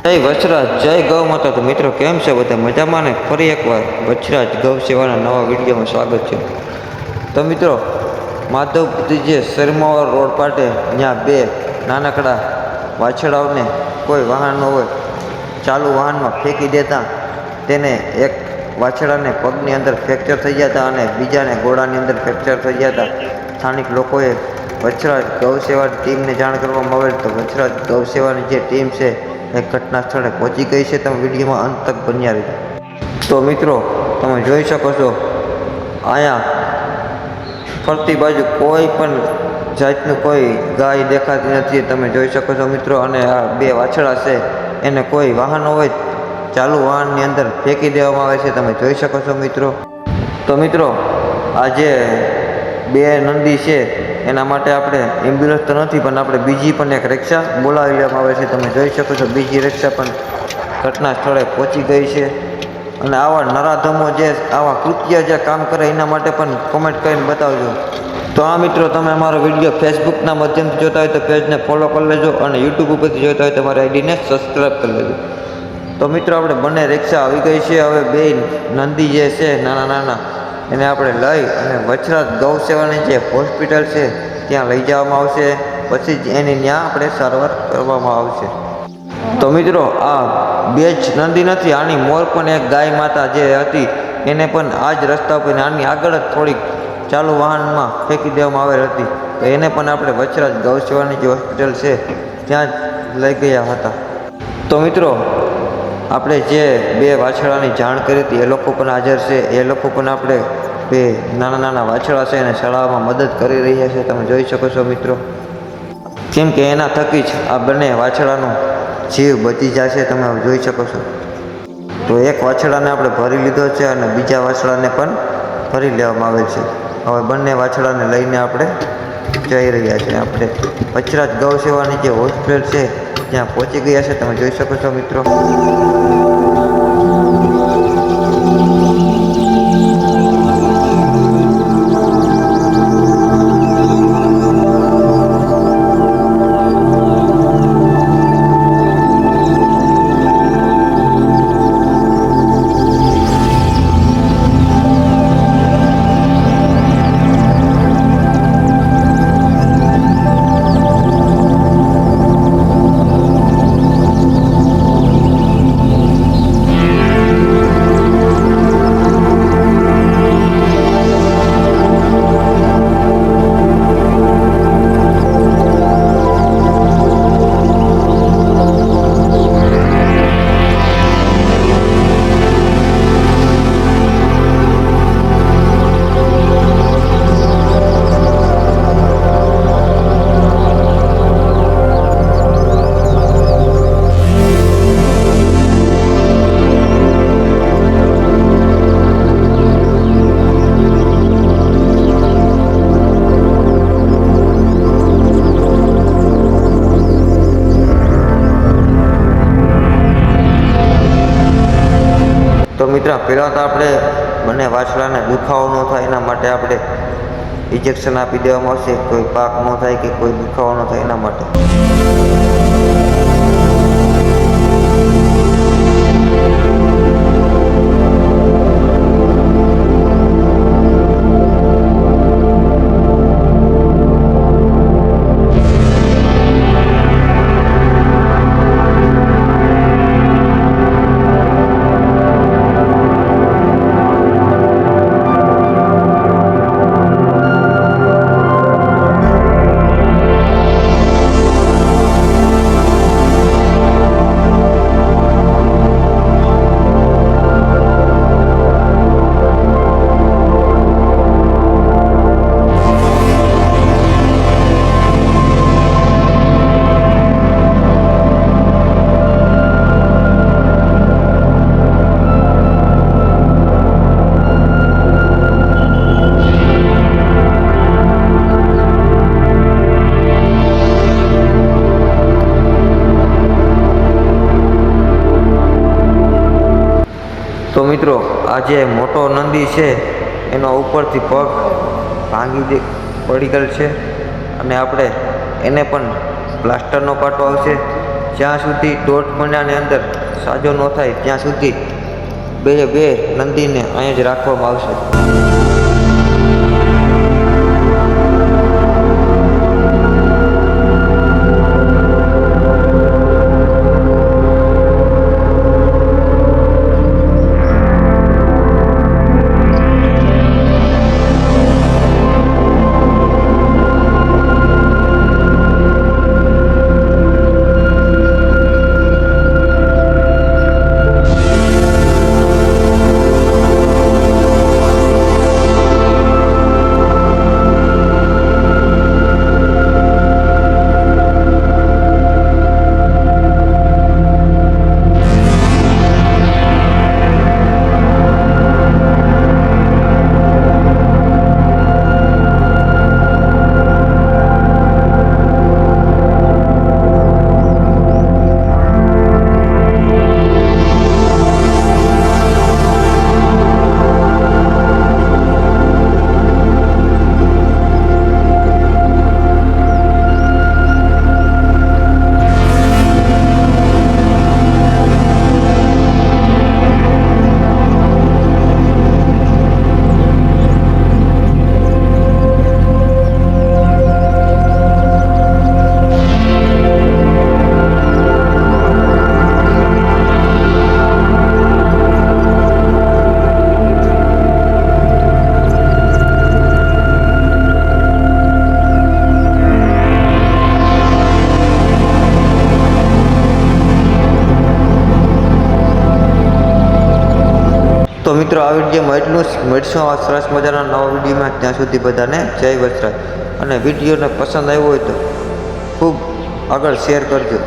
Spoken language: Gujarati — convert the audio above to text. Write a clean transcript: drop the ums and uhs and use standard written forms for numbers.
જય વચરાજ, જય ગૌ માતા. તો મિત્રો કેમ છે બધા મજામાં ને? ફરી એકવાર વચરાજ ગૌ સેવાના નવા વિડીયોમાં સ્વાગત છે. તો મિત્રો માધવપુરી શર્માવર રોડ પાસે ત્યાં બે નાનકડા વાછડાઓને કોઈ વાહન ન હોય ચાલુ વાહનમાં ફેંકી દેતા તેને એક વાછડાને પગની અંદર ફ્રેક્ચર થઈ ગયા હતા અને બીજાને ગોળાની અંદર ફ્રેક્ચર થઈ ગયા હતા. સ્થાનિક લોકોએ વચરાજ ગૌ સેવાની ટીમને જાણ કરવામાં આવેલ તો વચરાજ ગૌ સેવાની જે ટીમ છે એક ઘટના સ્થળે પહોંચી ગઈ છે. તમે વિડીયોમાં અંત તક બન્યા રહેજો. તો મિત્રો તમે જોઈ શકો છો અહીંયા ફરતી બાજુ કોઈ પણ જાતનું કોઈ ગાય દેખાતી નથી. તમે જોઈ શકો છો મિત્રો. અને આ બે વાછડા છે એને કોઈ વાહન હોય ચાલુ વાહનની અંદર ફેંકી દેવામાં આવે છે. તમે જોઈ શકો છો મિત્રો. તો મિત્રો આ જે બે નંદી છે એના માટે આપણે એમ્બ્યુલન્સ તો નથી પણ આપણે બીજી પણ એક રિક્ષા બોલાવી લેવામાં આવે છે. તમે જોઈ શકો છો બીજી રિક્ષા પણ ઘટના સ્થળે પહોંચી ગઈ છે. અને આવા નરાધમો જે આવા કૃત્ય જે કામ કરે એના માટે પણ કોમેન્ટ કરીને બતાવજો. તો આ મિત્રો તમે અમારો વિડીયો ફેસબુકના માધ્યમથી જોતા હોય તો પેજને ફોલો કરી લેજો અને યુટ્યુબ ઉપરથી જોતા હોય તો તમારી આઈડીને સબસ્ક્રાઈબ કરી લેજો. તો મિત્રો આપણે બંને રિક્ષા આવી ગઈ છે. હવે બે નંદી જે છે નાના નાના એને આપણે લઈ અને વચરાજ ગૌ સેવાની જે હોસ્પિટલ છે ત્યાં લઈ જવામાં આવશે. પછી જ એની ત્યાં આપણે સારવાર કરવામાં આવશે. તો મિત્રો આ બે જ નંદી નથી, આની મોર પણ એક ગાય માતા જે હતી એને પણ આ જ રસ્તા ઉપર આની આગળ જ થોડીક ચાલુ વાહનમાં ફેંકી દેવામાં આવેલ હતી. તો એને પણ આપણે વચરાજ ગૌ સેવાની જે હોસ્પિટલ છે ત્યાં જ લઈ ગયા હતા. તો મિત્રો આપણે જે બે વાછડાની જાણ કરી હતી એ લોકો પણ હાજર છે. એ લોકો પણ આપણે બે નાના નાના વાછડા છે એને શાળામાં મદદ કરી રહ્યા છે. તમે જોઈ શકો છો મિત્રો. કેમ કે એના થકી જ આ બંને વાછડાનો જીવ બચી જશે. તમે જોઈ શકો છો. તો એક વાછડાને આપણે ભરી લીધો છે અને બીજા વાછડાને પણ ભરી લેવામાં આવેલ છે. હવે બંને વાછડાને લઈને આપણે જઈ રહ્યા છીએ. આપણે વચરાજ ગૌ સેવાની જે હોસ્પિટલ છે ત્યાં પહોંચી ગયા છે. તમે જોઈ શકો છો મિત્રો. તો મિત્રો પહેલાં તો આપણે બંને વાછડાને દુખાવો ન થાય એના માટે આપણે ઇન્જેક્શન આપી દેવામાં આવશે. કોઈ પાક ન થાય કે કોઈ દુખાવો ન થાય એના માટે. તો મિત્રો આ જે મોટો નંદી છે એનો ઉપરથી પગ ભાંગી પડી ગયેલ છે અને આપણે એને પણ પ્લાસ્ટરનો પાટો આવશે. જ્યાં સુધી દોઢ મહિનાની અંદર સાજો ન થાય ત્યાં સુધી બે નંદીને અહીંયા જ રાખવામાં આવશે. તો મિત્રો આ વિડીયોમાં એટલું જ. મળીશું આવા સરસ મજાના નવા વિડીયોમાં. ત્યાં સુધી બધાને જય વજરાજ. અને વિડીયોને પસંદ આવ્યો હોય તો ખૂબ આગળ શેર કરજો.